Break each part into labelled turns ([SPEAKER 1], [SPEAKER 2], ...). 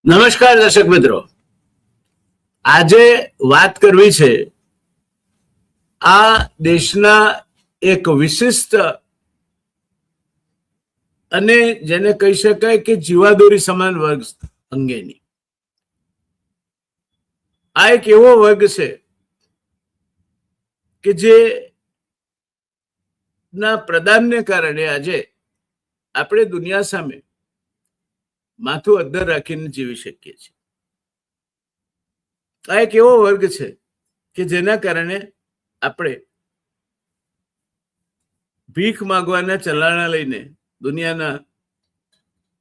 [SPEAKER 1] નમસ્કાર દર્શક મિત્રો, આજે વાત કરવી છે આ દેશના એક વિશિષ્ટ અને જેને કહી શકાય કે જીવાદોરી સમાન વર્ગ અંગેની. આ એક એવો વર્ગ છે કે જે ના પ્રદાનને કારણે આજે આપણે દુનિયા સામે માથું અદ્ધર રાખીને જીવી શકીએ છીએ. આ એક એવો વર્ગ છે કે જેના કારણે આપણે ભીખ માંગવાના ચલાણા લઈને દુનિયાના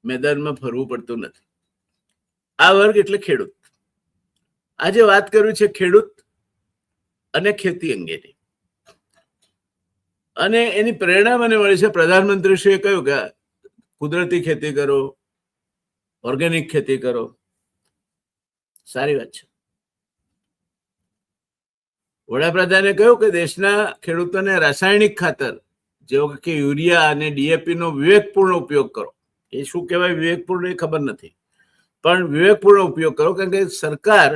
[SPEAKER 1] મેદાનમાં ફરવું પડતું નથી. આ વર્ગ એટલે ખેડૂત. આજે વાત કરવી છે ખેડૂત અને ખેતી અંગેની. અને એની પ્રેરણા મને મળી છે. પ્રધાનમંત્રીશ્રીએ કહ્યું કે કુદરતી ખેતી કરો, ઓર્ગેનિક ખેતી કરો. સારી વાત છે. વડાપ્રધાને કહ્યું કે દેશના ખેડૂતોને રાસાયણિક ખાતર જેવો કે યુરિયા અને ડીએપી નો વિવેકપૂર્ણ ઉપયોગ કરો. એ શું કહેવાય વિવેકપૂર્ણ એ ખબર નથી, પણ વિવેકપૂર્ણ ઉપયોગ કરો. કારણ કે સરકાર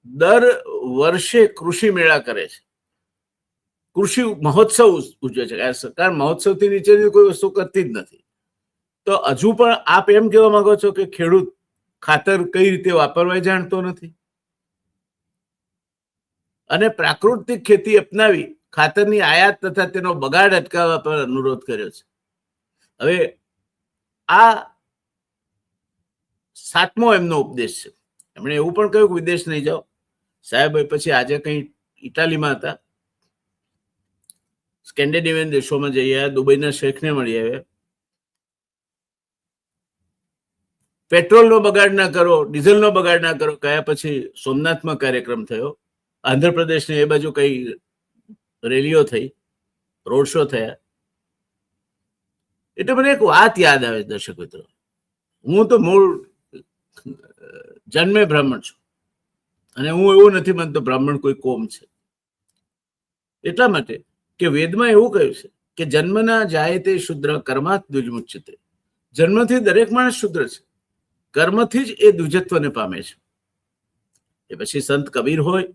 [SPEAKER 1] દર વર્ષે કૃષિ મેળા કરે છે, કૃષિ મહોત્સવ ઉજવે છે. આ સરકાર મહોત્સવથી નીચેની કોઈ વસ્તુ કરતી જ નથી. તો હજુ પણ આપ એમ કહેવા માંગો છો કે ખેડૂત ખાતર કઈ રીતે વાપરવા જાણતો નથી અને પ્રાકૃતિક ખેતી અપનાવી ખાતરની આયાત તથા તેનો બગાડ અટકાવવા પર અનુરોધ કર્યો છે. હવે આ 7મો એમનો ઉપદેશ છે. એમણે એવું પણ કહ્યું કે વિદેશ નહીં જાઓ. સાહેબ પછી આજે કઈ ઇટાલીમાં હતા, સ્કેન્ડિનેવિયન દેશોમાં જઈ આવ્યા, દુબઈના શેખને મળી આવ્યા. પેટ્રોલનો બગાડ ના કરો, ડીઝલનો બગાડ ના કરો. કયા પછી સોમનાથમાં કાર્યક્રમ થયો, આંધ્રપ્રદેશને એ બાજુ કઈ રેલીઓ થઈ, રોડ શો થયા. એટલે મને એક વાત યાદ આવે દર્શક મિત્રો. હું તો મૂળ જન્મે બ્રાહ્મણ છું અને હું એવું નથી માનતો બ્રાહ્મણ કોઈ કોમ છે. એટલા માટે કે વેદમાં એવું કહ્યું છે કે જન્મના જાય તે શુદ્ર કર્માત દ્વિજમુચ્યતે. જન્મથી દરેક માણસ શુદ્ર છે, કર્મથી જ એ દ્વિજત્વને પામે છે. એ પછી સંત કબીર હોય,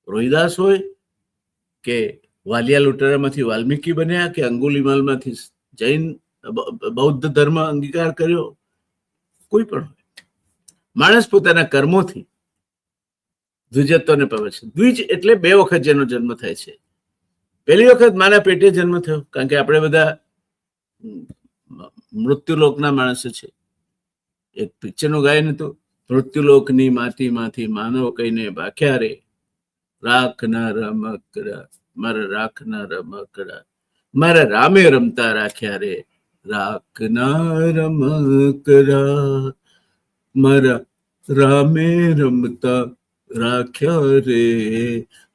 [SPEAKER 1] રોહિદાસ હોય, કે વાલિયા લૂંટારામાંથી વાલ્મીકી બન્યા, કે અંગુલીમાલમાંથી જૈન બૌદ્ધ ધર્મ અંગીકાર કર્યો, કોઈ પણ હોય, માણસ પોતાના કર્મોથી દ્વિજત્વને પામે છે. દ્વિજ એટલે 2 વખત જેનો જન્મ થાય છે. પહેલી વખત માના પેટે જન્મ થયો, કારણ કે આપણે બધા મૃત્યુલોકના માણસો છે. એક પિક્ચરનું ગાયન હતું, મૃત્યુલોકની માટીમાંથી માનવ કહીને ભાખ્યા રે, રાખના રમકડા મારા રાખના રમકડા મારા રામે રમતા રાખ્યા રે, રાખના રમકડા મારા રામે રમતા રાખ્યા રે,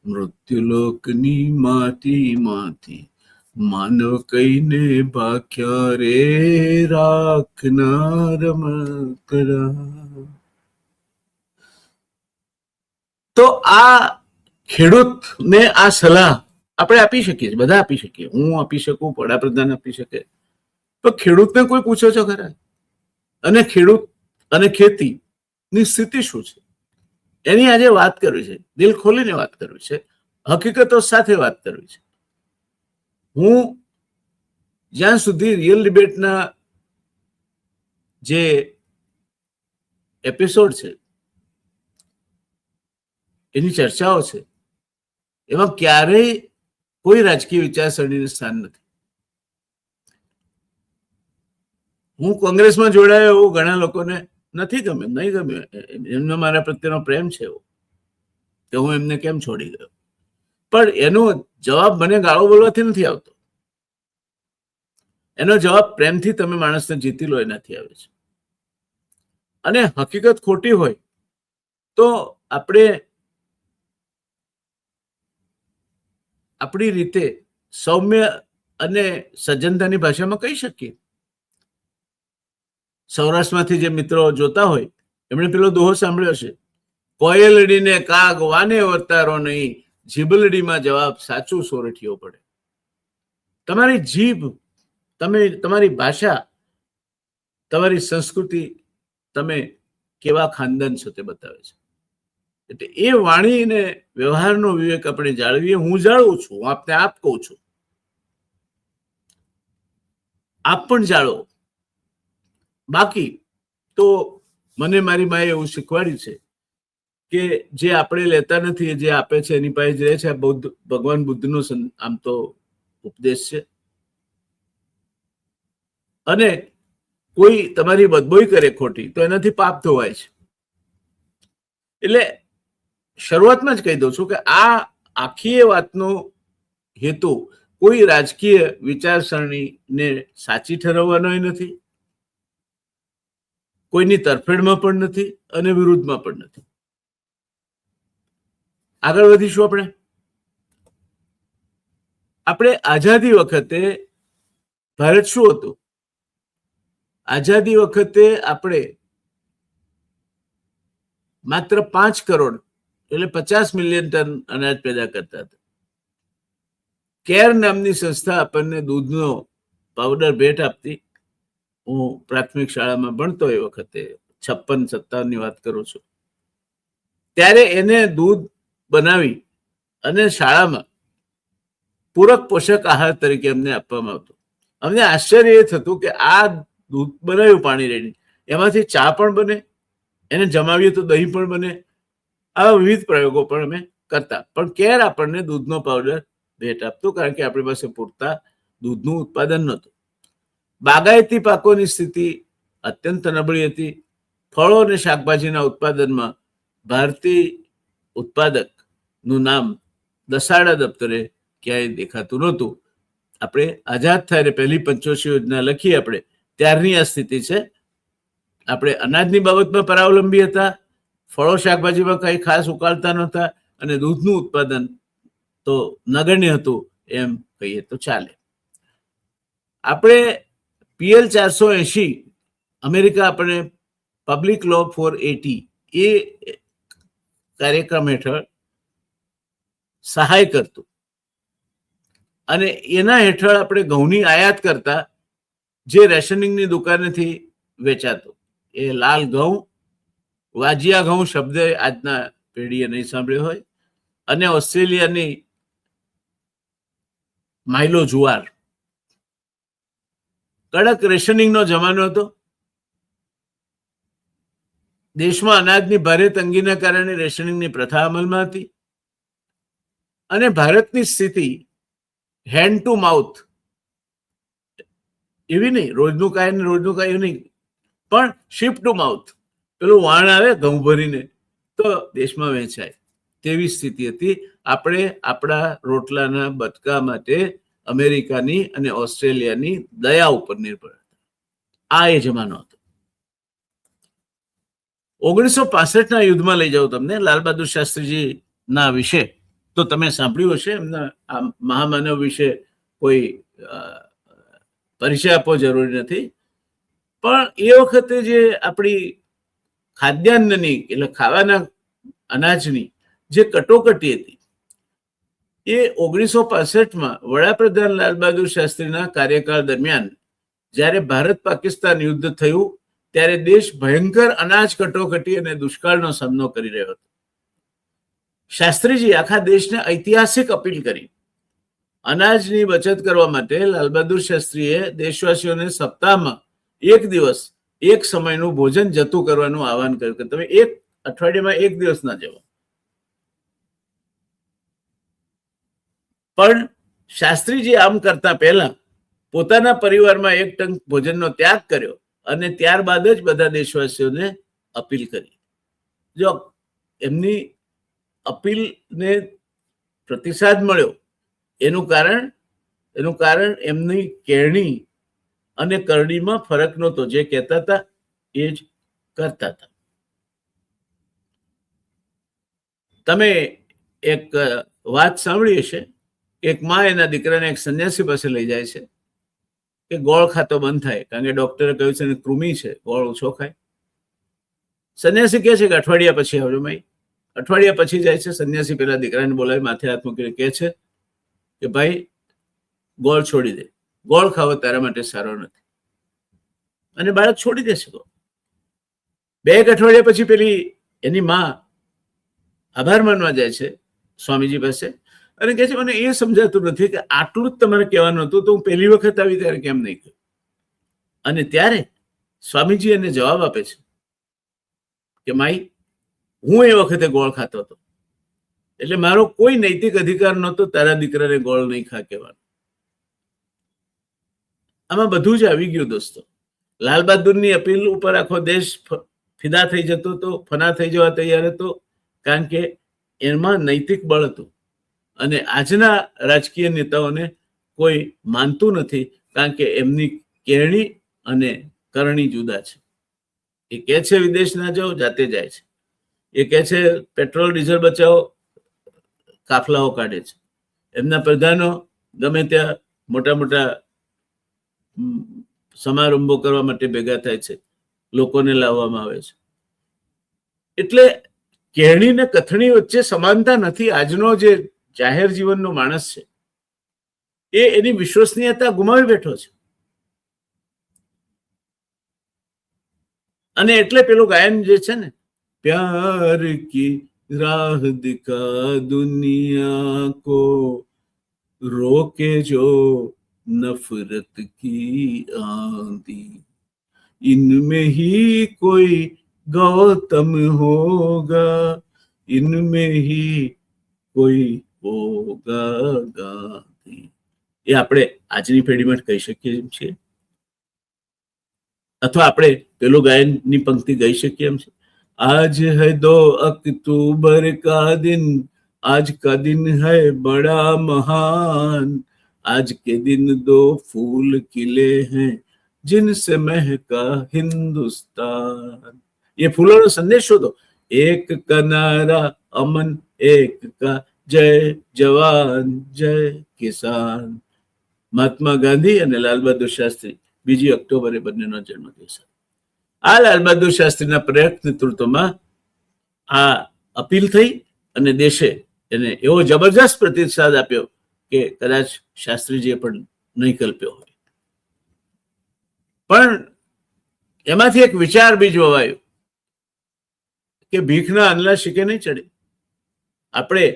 [SPEAKER 1] મૃત્યુલોકની માટીમાંથી માનવ કહીને ભાખ્યા રે, રાખના રમકડા. તો આ ખેડૂતને આ સલાહ આપણે આપી શકીએ, બધા આપી શકીએ. હું આપી શકું, વડાપ્રધાન આપી શકે. તો ખેડૂતને કોઈ પૂછો છો ખરા? અને ખેડૂત અને ખેતી ની સ્થિતિ શું છે એની આજે વાત કરવી છે. દિલ ખોલીને વાત કરવી છે, હકીકતો સાથે વાત કરવી છે. હું જ્યાં સુધી રિયલ ડિબેટના જે એપિસોડ છે, એની ચર્ચાઓ છે, એમાં ક્યારેય કોઈ રાજકીય વિચારસરણીનું સ્થાન નથી. હું કોંગ્રેસમાં જોડાયો એવું ઘણા લોકોને નથી ગમે, નહીં ગમે. એમનો મારા પ્રત્યેનો પ્રેમ છે એવો કે હું એમને કેમ છોડી ગયો. પણ એનો જવાબ મને ગાળો બોલવાથી નથી આવતો. એનો જવાબ પ્રેમથી તમે માણસને જીતી લો એનાથી આવે છે. અને હકીકત ખોટી હોય તો આપણે આપણી રીતે સૌમ્ય અને સજ્જનતાની ભાષામાં કહી શકીએ. સૌરાષ્ટ્રમાંથી જે મિત્રો જોતા હોય એમણે પેલો દોહો સાંભળ્યો છે, કોયલડીને કાગ વાને વર્તારો નહીં, જીભલડીમાં જવાબ સાચું સોરઠિયો પડે. તમારી જીભ, તમે તમારી ભાષા, તમારી સંસ્કૃતિ તમે કેવા ખાનદાન છે તે બતાવે છે. એટલે એ વાણી અને વ્યવહારનો વિવેક આપણે જાળવીએ. હું જાળવું છું, હું આપને આપ કહું છું, આપ પણ જાળવો. બાકી તો મને મારી માએ એવું શીખવાડ્યું છે કે જે આપણે લેતા નથી જે આપે છે એની પાસે જ રહે છે. આ ભગવાન બુદ્ધનો આમ તો ઉપદેશ છે. અને કોઈ તમારી બદબોઈ કરે ખોટી તો એનાથી પાપ ધોવાય છે. એટલે શરૂઆતમાં જ કહી દઉં છું કે આ આખી વાતનો હેતુ કોઈ રાજકીય વિચારસરણીને સાચી ઠેરવવાનો નથી, કોઈની તરફેણમાં પણ નથી અને વિરુદ્ધમાં પણ નથી. આગળ વધીશું. આપણે આઝાદી વખતે ભારત શું હતું? આઝાદી વખતે આપણે માત્ર 5 કરોડ એટલે 50 મિલિયન ટન અનાજ પેદા કરતા હતા. કેર નામની સંસ્થા આપણને દૂધનો પાવડર ભેટ આપતી. હું પ્રાથમિક શાળામાં ભણતો એ વખતે 56-57 ની વાત કરું છું. ત્યારે એને દૂધ બનાવી અને શાળામાં પૂરક પોષક આહાર તરીકે અમને આપવામાં આવતો. અમને આશ્ચર્ય એ થતું કે આ દૂધ બનાવ્યું પાણી રેડી, એમાંથી ચા પણ બને, એને જમાવીએ તો દહીં પણ બને. આવા વિવિધ પ્રયોગો પણ અમે કરતા. પણ કેર આપણને દૂધનો પાવડર ભેટ આપતું કારણ કે આપણી પાસે પૂરતા દૂધનું ઉત્પાદન નહોતું. બાગાયતી પાકોની સ્થિતિ અત્યંત નબળી હતી. ફળો અને શાકભાજીના ઉત્પાદનમાં ભારતીય ઉત્પાદકનું નામ દસાડા દપ્તરે ક્યાંય દેખાતું નહોતું. આપણે આઝાદ થાય પહેલી પંચવર્ષીય યોજના લખી આપણે ત્યારની આ સ્થિતિ છે. આપણે અનાજની બાબતમાં પરાવલંબી હતા, ફળો શાકભાજીમાં કઈ ખાસ ઉકાળતા નહોતા અને દૂધનું ઉત્પાદન તો નગણ્ય હતું એમ કહીએ તો ચાલે. આપણે PL 480 અમેરિકા આપણે પબ્લિક લો ફોર 80 એ કાર્યક્રમ હેઠળ સહાય કરતું અને એના હેઠળ આપણે ઘઉંની આયાત કરતા જે રેશનિંગની દુકાનેથી વેચાતો. એ લાલ ઘઉં, વાજિયા ઘઉં શબ્દ આજના પેઢીએ નહીં સાંભળ્યો હોય, અને ઓસ્ટ્રેલિયાની માઇલો જુવાર. કડક રેશનિંગનો જમાનો હતો. દેશમાં અનાજની ભારે તંગીના કારણે રેશનિંગની પ્રથા અમલમાં હતી અને ભારતની સ્થિતિ હેન્ડ ટુ માઉથ એવી નહીં, રોજનું કાંઈ નહીં, પણ શિપ ટુ માઉથ. પેલું વાણ આવે ઘઉં ભરીને તો દેશમાં વહેંચાય તેવી સ્થિતિ હતી. આપણે આપણા રોટલાના બટકા માટે અમેરિકાની અને ઓસ્ટ્રેલિયાની દયા ઉપર નિર્ભર હતા. આ એ જમાનો હતો. 1965ના યુદ્ધમાં લઈ જાઉં તમને, લાલ બહાદુર શાસ્ત્રીજી ના વિશે તો તમે સાંભળ્યું હશે. એમના આ મહામાનવ વિશે કોઈ પરિચય આપવો જરૂરી નથી. પણ એ વખતે જે આપણી ખાદ્યાન્નની એટલે ખાવાના અનાજની જે કટોકટી હતી એ 1965માં વડાપ્રધાન લાલ બહાદુર શાસ્ત્રીના કાર્યકાળ દરમિયાન જ્યારે ભારત પાકિસ્તાન યુદ્ધ થયું ત્યારે દેશ ભયંકર અનાજ કટોકટી અને દુષ્કાળનો સામનો કરી રહ્યો હતો. શાસ્ત્રીજી આખા દેશને ઐતિહાસિક અપીલ કરી. અનાજની બચત કરવા માટે લાલ બહાદુર શાસ્ત્રીએ દેશવાસીઓને સપ્તાહમાં એક દિવસ એક સમયનું ભોજન જતું કરવાનું આહવાન કર્યું કે તમે એક અઠવાડિયામાં એક દિવસ ના જવો. પણ શાસ્ત્રીજી આમ કરતા પહેલા પોતાના પરિવારમાં એક ટંક ભોજનનો ત્યાગ કર્યો અને ત્યારબાદ જ બધા દેશવાસીઓને અપીલ કરી. જો એમની અપીલને પ્રતિસાદ મળ્યો એનું કારણ એમની કેળણી અને કરણીમાં ફરક નહોતો. જે કહેતા હતા એ જ કરતા હતા. તમે એક વાત સાંભળી હશે, એક માં એના દીકરાને એક સંન્યાસી પાસે લઈ જાય છે કે ગોળ ખાતો બંધ થાય કારણ કે ડોક્ટરે કહ્યું છે કૃમિ છે, ગોળ ઓછો ખાય. સંન્યાસી કહે છે કે અઠવાડિયા પછી આવજો. ભાઈ અઠવાડિયા પછી જાય છે. સંન્યાસી પેલા દીકરાને બોલાવી માથે હાથ મૂકીને કહે છે કે ભાઈ ગોળ છોડી દે, ગોળ ખાવો તારા માટે સારો નથી. અને બાળક છોડી દેશે. 2 અઠવાડિયા પછી પેલી એની માં આભાર માનવા જાય છે સ્વામીજી પાસે અને કહે છે મને એ સમજાતું નથી કે આટલું જ તમારે કહેવાનું હતું તો હું પહેલી વખત આવી ત્યારે કેમ નહીં કહ્યું. અને ત્યારે સ્વામીજી એને જવાબ આપે છે કે માઈ, હું એ વખતે ગોળ ખાતો હતો એટલે મારો કોઈ નૈતિક અધિકાર નહોતો તારા દીકરાને ગોળ નહીં ખા કહેવાનો. આમાં બધું જ આવી ગયું દોસ્તો. લાલ બહાદુરની અપીલ ઉપર આખો દેશ ફિદા થઈ જતો હતો, ફના થઈ જવા તૈયાર હતો, કારણ કે એમાં નૈતિક બળ હતું. અને આજના રાજકીય નેતાઓને કોઈ માનતું નથી, કારણ કે એમની કેરણી અને કરણી જુદા છે. એ કહે છે વિદેશ ના જાઓ, જાતે જાય છે. એ કહે છે પેટ્રોલ ડીઝલ બચાવો, કાફલાઓ કાઢે છે. એમના પ્રધાનો ગમે ત્યાં મોટા મોટા સમારંભો કરવા માટે ભેગા થાય છે, લોકોને લાવવામાં આવે છે. એટલે કહેણી ને કથણી વચ્ચે સમાનતા નથી. આજનો જે જાહેર જીવનનો માણસ છે એ એની વિશ્વસનીયતા ગુમાવી બેઠો છે. અને એટલે પેલું ગાયન જે છે ને, પ્યાર કી રાહ દિખા દુનિયા કો, રોકે જો नफरत की आंधी, इनमें ही कोई गौतम होगा, इनमें ही कोई होगा गांधी. એ આપણે આજની પેઢીમાં કહી શકીએ એમ છીએ, અથવા આપણે પેલું ગાયનની પંક્તિ ગાઈ શકીએ એમ છે. आज है 2 अक्टूबर का दिन, आज का दिन है बड़ा महान, आज के दिन 2 फूल खिले हैं जिनसे महका हिंदुस्तान. ये फूलों संदेश हो दो, एक का नारा अमन, एक का जय जवान जय किसान. મહાત્મા ગાંધી અને લાલ બહાદુર શાસ્ત્રી 2 ઓક્ટોબરે બંનેનો જન્મદિવસ. આ લાલ બહાદુર શાસ્ત્રીના પ્રયત્ન નેતૃત્વમાં આ અપીલ થઈ અને દેશે એને એવો જબરજસ્ત પ્રતિસાદ આપ્યો કે કદાચ શાસ્ત્રીજીએ પણ નહીં કલ્પ્યો હોય. પણ એમાંથી એક વિચાર બીજ વવાયો કે ભીખના અનલા શીકે નહીં ચડે. આપણે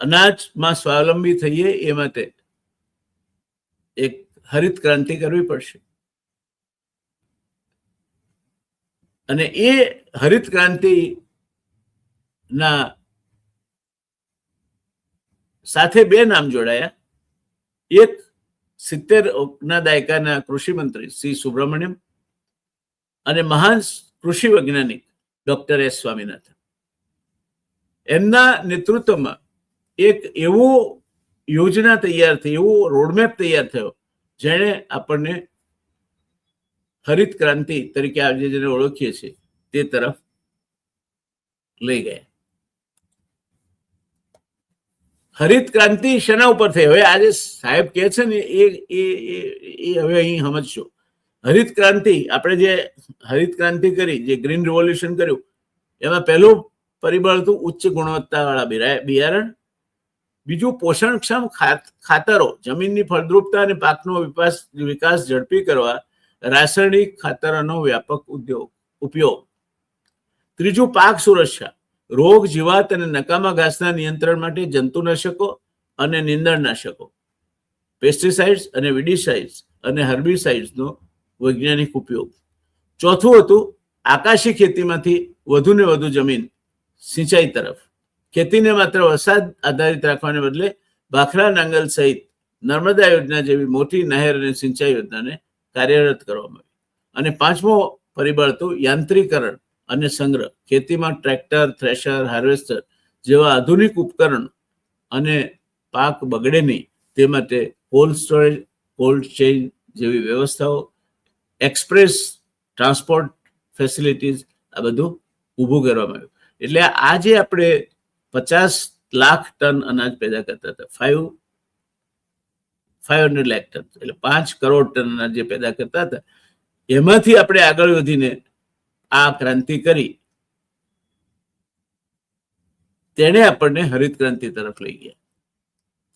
[SPEAKER 1] અનાજમાં સ્વાવલંબી થઈએ એ માટે એક હરિત ક્રાંતિ કરવી પડશે. અને એ હરિત ક્રાંતિના સાથે 2 નામ જોડાયા. એક 70ના દાયકાના કૃષિ મંત્રી સી સુબ્રમણ્યમ અને મહાન કૃષિ વૈજ્ઞાનિક ડોક્ટર એસ સ્વામિનાથન. એમના નેતૃત્વમાં એક એવો યોજના તૈયાર થઈ, એવો રોડમેપ તૈયાર થયો જેણે આપણને હરિત ક્રાંતિ તરીકે આજે જેને ઓળખીએ છીએ તે તરફ લઈ ગયા. હરિત ક્રાંતિ શેના ઉપર થઈ? હવે આજે સાહેબ કહે છે ને એ હવે અહીં સમજશો. હરિત ક્રાંતિ, આપણે જે હરિત ક્રાંતિ કરી, જે ગ્રીન રિવોલ્યુશન કર્યું, એમાં પહેલું પરિબળ હતું ઉચ્ચ ગુણવત્તાવાળા બિયારણ. બીજું પોષણક્ષમ ખાતરો, જમીનની ફળદ્રુપતા અને પાકનો વિકાસ ઝડપી કરવા રાસાયણિક ખાતરોનો વ્યાપક ઉપયોગ. ત્રીજું પાક સુરક્ષા, રોગ, જીવાત અને નકામા ઘાસના નિયંત્રણ માટે જંતુનાશકો અને નીંદણનાશકો, પેસ્ટિસાઇડ્સ અને વિડીસાઇડ્સ અને હર્બિસાઇડ્સનો વૈજ્ઞાનિક ઉપયોગ. ચોથું હતું આકાશી ખેતીમાંથી વધુ ને વધુ જમીન સિંચાઈ તરફ. ખેતીને માત્ર વરસાદ આધારિત રાખવાને બદલે ભાખરા નાંગલ સહિત નર્મદા યોજના જેવી મોટી નહેર અને સિંચાઈ યોજનાને કાર્યરત કરવામાં આવી. અને પાંચમો પરિબળ હતું યાંત્રીકરણ અને સંગ્રહ. ખેતીમાં ટ્રેક્ટર, થ્રેશર, હાર્વેસ્ટર જેવા આધુનિક ઉપકરણ અને પાક બગડે નહીં તે માટે કોલ્ડ સ્ટોરેજ, કોલ્ડ ચેઇન જેવી વ્યવસ્થાઓ, એક્સપ્રેસ ટ્રાન્સપોર્ટ ફેસિલિટીઝ, આ બધું ઊભું કરવામાં આવ્યું. એટલે આજે આપણે 50 લાખ ટન અનાજ પેદા કરતા હતા. 500 લાખ ટન, એટલે 5 કરોડ ટન અનાજ જે પેદા કરતા હતા, એમાંથી આપણે આગળ વધીને આ ક્રાંતિ કરી, તેને આપણને હરિત ક્રાંતિ તરફ લઈ ગયા.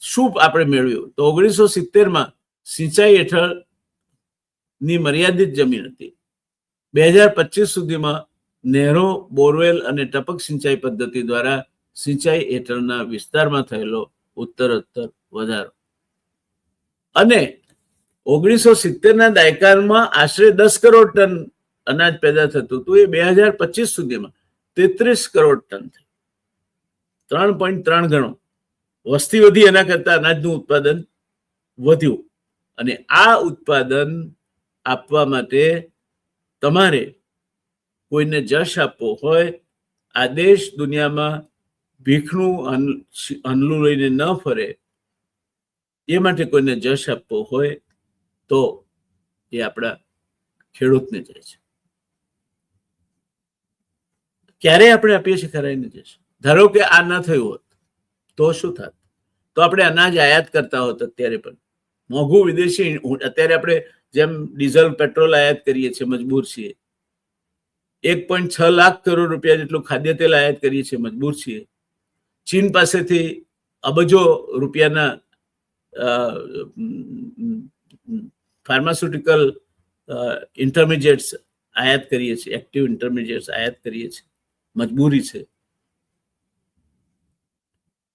[SPEAKER 1] શું આપણે મેળવ્યું? તો 1970માં સિંચાઈ હેઠળ ની મર્યાદિત જમીન હતી. 2025 સુધીમાં નહેરો, બોરવેલ અને ટપક સિંચાઈ પદ્ધતિ દ્વારા સિંચાઈ હેઠળના વિસ્તારમાં થયેલો ઉત્તરોત્તર વધારો. અને 1970ના દાયકામાં આશરે 10 કરોડ ટન અનાજ પેદા થતું હતું, એ 2025 સુધીમાં 33 કરોડ ટન થયું. 3.3 ગણો વસ્તી વધી, એના કરતા અનાજનું ઉત્પાદન વધ્યું. અને આ ઉત્પાદન આપવા માટે તમારે કોઈને જશ આપવો હોય, આ દેશ દુનિયામાં ભીખનું હનલું લઈને ન ફરે, એ માટે કોઈને જશ આપવો હોય તો એ આપણા ખેડૂતને જાય છે. ક્યારે આપણે આપીએ છીએ ખરાઈને જશ? ધારો કે આ ન થયું હોત તો શું થાત? તો આપણે અનાજ આયાત કરતા હોત. અત્યારે પણ મોંઘું વિદેશી, અત્યારે આપણે જેમ ડીઝલ પેટ્રોલ આયાત કરીએ છીએ, મજબૂર છીએ. 1.6 લાખ કરોડ રૂપિયા જેટલું ખાદ્ય તેલ આયાત કરીએ છીએ, મજબૂર છીએ. ચીન પાસેથી અબજો રૂપિયાના ફાર્માસ્યુટિકલ ઇન્ટરમીડિયેટ્સ આયાત કરીએ છીએ, એક્ટિવ ઇન્ટરમીડિયેટ્સ આયાત કરીએ છીએ, મજબૂરી છે.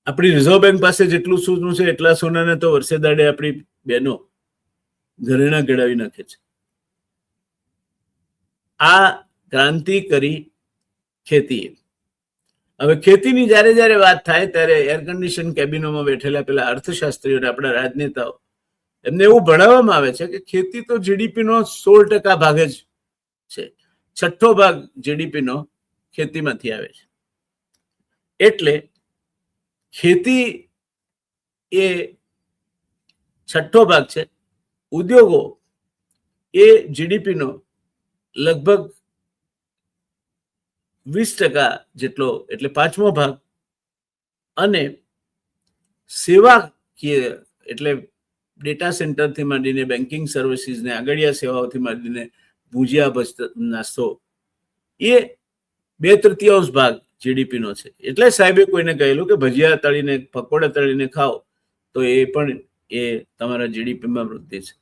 [SPEAKER 1] આપણી રિઝર્વ બેંક પાસે જેટલું સોનું છે એટલા સોનાને તો વર્ષે દાડે આપણી બહેનો ઘરેણા ગળાવી નાખે છે. આ ક્રાંતિ કરી ખેતી. હવે ખેતીની જ્યારે જ્યારે વાત થાય ત્યારે એર કન્ડિશન કેબિનોમાં બેઠેલા પેલા અર્થશાસ્ત્રીઓ, આપણા રાજનેતાઓ, એમને એવું ભણાવવામાં આવે છે કે ખેતી તો જીડીપીનો 16% ભાગ જ છે. 6ઠ્ઠો ભાગ જીડીપીનો ખેતીમાંથી આવે છે. એટલે ખેતી એ 6ઠ્ઠો ભાગ છે. ઉદ્યોગો એ જીડીપીનો લગભગ 20% જેટલો, એટલે 5મો ભાગ. અને સેવાકીય એટલે ડેટા સેન્ટરથી માંડીને બેન્કિંગ સર્વિસીસને, આગળિયા સેવાઓથી માંડીને ભુજિયા નાસ્તો, એ 2/3 ભાગ જીડીપીનો છે. એટલે સાહેબે કોઈને કહેલું કે ભજીયા તળીને, પકોડા તળીને ખાઓ તો એ પણ એ તમારા જીડીપીમાં વૃદ્ધિ છે.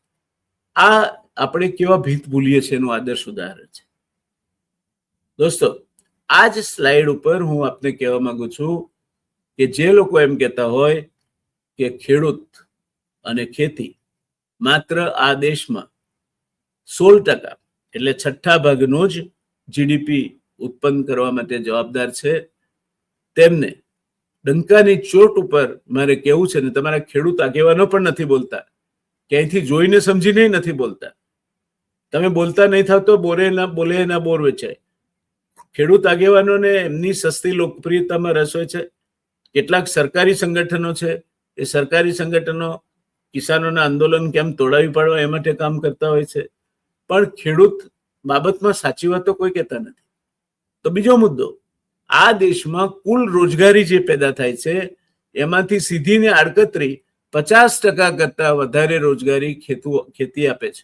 [SPEAKER 1] આ આપણે કેવા ભીત ભૂલીએ છીએ એનું આદર્શ ઉદાહરણ છે. દોસ્તો, આ જ સ્લાઇડ ઉપર હું આપને કહેવા માંગુ છું કે જે લોકો એમ કહેતા હોય કે ખેડૂત અને ખેતી માત્ર આ દેશમાં 16% એટલે 6ઠ્ઠા ભાગનો જ જીડીપી ઉત્પન્ન કરવા માટે જવાબદાર છે, તેમને ડંકાની ચોટ ઉપર મારે કહેવું છે. ને તમારા ખેડૂત આગેવાનો પણ નથી બોલતા, ક્યાંયથી જોઈને સમજીને નથી બોલતા. તમે બોલતા નહીં થાવ તો બોરે ના બોલે ના બોર વેચાય. ખેડૂત આગેવાનોને એમની સસ્તી લોકપ્રિયતામાં રસ હોય છે. કેટલાક સરકારી સંગઠનો છે, એ સરકારી સંગઠનો કિસાનોના આંદોલન કેમ તોડાવી પાડવા એ માટે કામ કરતા હોય છે. પણ ખેડૂત બાબતમાં સાચી વાતો કોઈ કહેતા નથી. તો બીજો મુદ્દો, આ દેશમાં કુલ રોજગારી જે પેદા થાય છે એમાંથી સીધી ને આડકતરી 50% કરતા વધારે રોજગારી ખેતી આપે છે.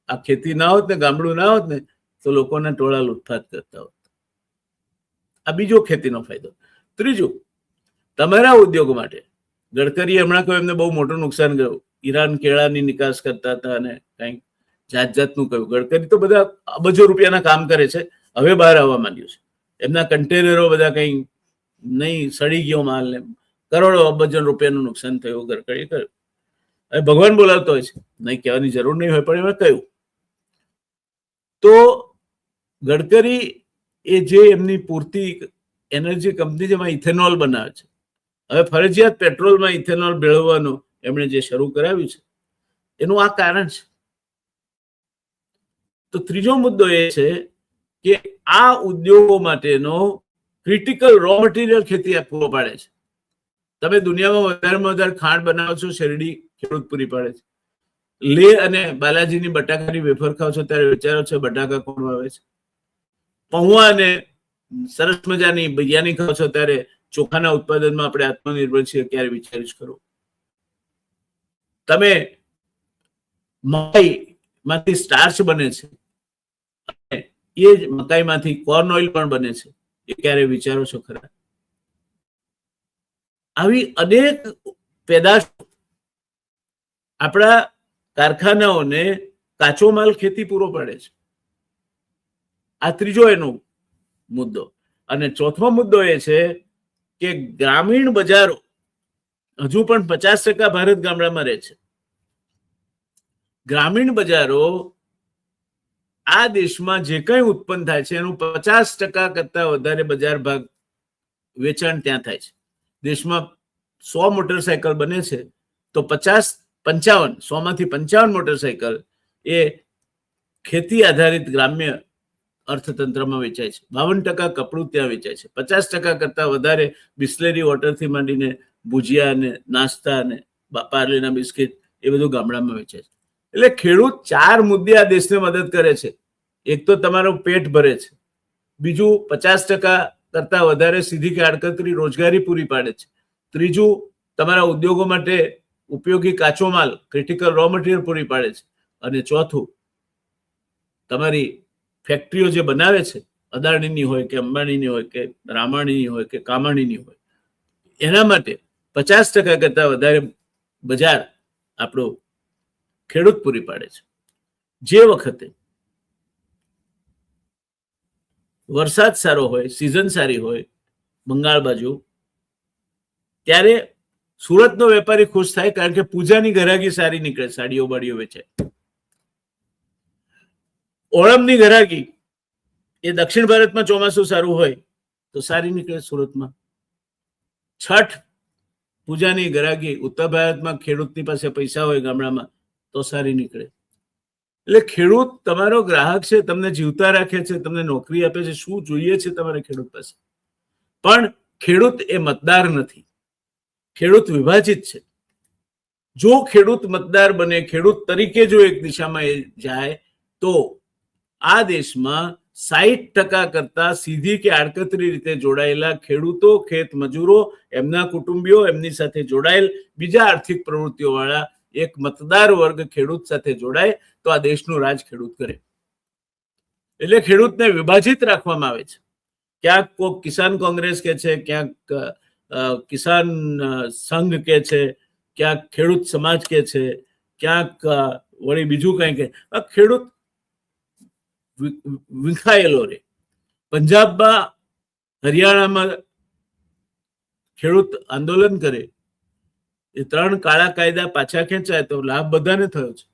[SPEAKER 1] આ ખેતી ના હોત ને, ગામડું ના હોત ને, તો લોકોના ટોળા લૂંટફાટ કરતા હોત. આ બીજો ખેતીનો ફાયદો. ત્રીજું, તમારા ઉદ્યોગ માટે ગડકરીએ હમણાં કહ્યું એમને બહુ મોટું નુકસાન ગયું. ઈરાન કેળાની નિકાસ કરતા હતા અને કંઈક જાત જાતનું કહ્યું. ગડકરી તો બધા અબજો રૂપિયાના કામ કરે છે, હવે બહાર આવવા માંડ્યું છે. એમના કન્ટેનરો બધા કંઈ નહીં, સડી ગયો માલ ને કરોડો અબજો રૂપિયાનું નુકસાન થયું. ગડકરીએ કહ્યું. હવે ભગવાન બોલાવતો હોય છે, નહીં કહેવાની જરૂર નહીં હોય, પણ એમાં કહ્યું. તો ગડકરી એ જે એમની પૂરતી એનર્જી કંપની જેમાં ઇથેનોલ બનાવે છે, હવે ફરજિયાત પેટ્રોલમાં ઇથેનોલ ભેળવવાનું એમણે જે શરૂ કરાવ્યું છે, એનું આ કારણ છે. તો ત્રીજો મુદ્દો એ છે કે આ ઉદ્યોગો માટેનો ક્રિટિકલ રો મટીરિયલ ખેતી પૂરો પાડે છે. તમે દુનિયામાં વધારેમાં વધારે ખાંડ બનાવો છો, શેરડી ખેડૂત પૂરી પાડે છે. લેહ અને બાલાજીની બટાકાની વેફર ખાવ છો ત્યારે વિચારો છો બટાકા કોણ વાવે છે. પૌવા અને સરસ મજાની બિરયાની ખાવ છો ત્યારે ચોખાના ઉત્પાદનમાં આપણે આત્મનિર્ભર છીએ, ક્યારે વિચારીશ કરો. તમે મકાઈમાંથી સ્ટાર્ચ બને છે, એ જ મકાઈમાંથી કોર્ન ઓઇલ પણ બને છે, એ ક્યારે વિચારો છો ખરા? આવી અનેક પેદાશ આપણા કારખાનાઓને કાચો માલ ખેતી પૂરો પાડે છે. આ ત્રીજો એનો મુદ્દો. અને ચોથો મુદ્દો એ છે કે ગ્રામીણ બજારો હજુ પણ 50% ભારત ગામડામાં રહે છે. ગ્રામીણ બજારો આ દેશમાં જે કંઈ ઉત્પન્ન થાય છે એનું 50% કરતા વધારે બજાર ભાગ વેચાણ ત્યાં થાય છે. દેશમાં 100 મોટરસાયકલ બને છે તો 100 માંથી 55 મોટરસાયકલ એ ખેતી આધારિત ગ્રામ્ય અર્થતંત્રમાં વેચાય છે. 52% કપડું ત્યાં વેચાય છે. 50% કરતા વધારે બિસ્લેરી વોટરથી માંડીને ભુજિયા અને નાસ્તા અને પાર્લેના બિસ્કિટ એ બધું ગામડામાં વેચાય છે. એટલે ખેડૂત 4 મુદ્દે આ દેશને મદદ કરે છે. એક તો તમારું પેટ ભરે છે, બીજું 50% કરતા વધારે સીધી કે આડકતરી રોજગારી પૂરી પાડે છે, ત્રીજું તમારા ઉદ્યોગો માટે ઉપયોગી કાચો માલ ક્રિટિકલ રો મટીરિયલ પૂરી પાડે છે, અને ચોથું તમારી ફેક્ટરીઓ જે બનાવે છે, અદાણીની હોય કે અંબાણીની હોય કે રામાણીની હોય કે કામાણીની હોય, એના માટે 50% કરતા વધારે બજાર આપણો ખેડૂત પૂરી પાડે છે. જે વખતે વરસાદ સારો હોય, સિઝન સારી હોય બંગાળ બાજુ, ત્યારે સુરતનો વેપારી ખુશ થાય, કારણ કે પૂજાની ઘરાગી સારી નીકળે, સાડીઓ બાડીઓ વેચાય. ઓણમની ઘરાગી એ દક્ષિણ ભારતમાં ચોમાસું સારું હોય તો સારી નીકળે સુરતમાં. છઠ પૂજાની ઘરાગી ઉત્તર ભારતમાં ખેડૂતની પાસે પૈસા હોય ગામડામાં તો સારી નીકળે. એટલે ખેડૂત તમારો ગ્રાહક છે, તમને જીવતા રાખે છે, તમને નોકરી આપે છે. શું જોઈએ છે તમારે ખેડૂત પાસે? પણ ખેડૂત એ મતદાર નથી, ખેડૂત વિભાજિત છે. જો ખેડૂત મતદાર બને, ખેડૂત તરીકે જો એક દિશામાં જાય તો આ દેશમાં 60% કરતા સીધી કે આડકતરી રીતે જોડાયેલા ખેડૂતો, ખેત મજૂરો, એમના કુટુંબીઓ, એમની સાથે જોડાયેલ બીજા આર્થિક પ્રવૃત્તિઓ વાળા એક મતદાર વર્ગ ખેડૂત સાથે જોડાય તો આ દેશનું રાજ ખેડૂત કરે. એટલે ખેડૂતને વિભાજિત રાખવામાં આવે છે. ક્યાંક કોઈક કિસાન કોંગ્રેસ કે છે, ક્યાંક કિસાન સંઘ કે છે, ક્યાંક ખેડૂત સમાજ કે છે, ક્યાંક વળી બીજું કંઈ કે. ખેડૂત વિખાયેલો રે. પંજાબમાં, હરિયાણામાં ખેડૂત આંદોલન કરે, એ 3 કાળા કાયદા પાછા ખેંચાય તો લાભ બધાને થયો છે.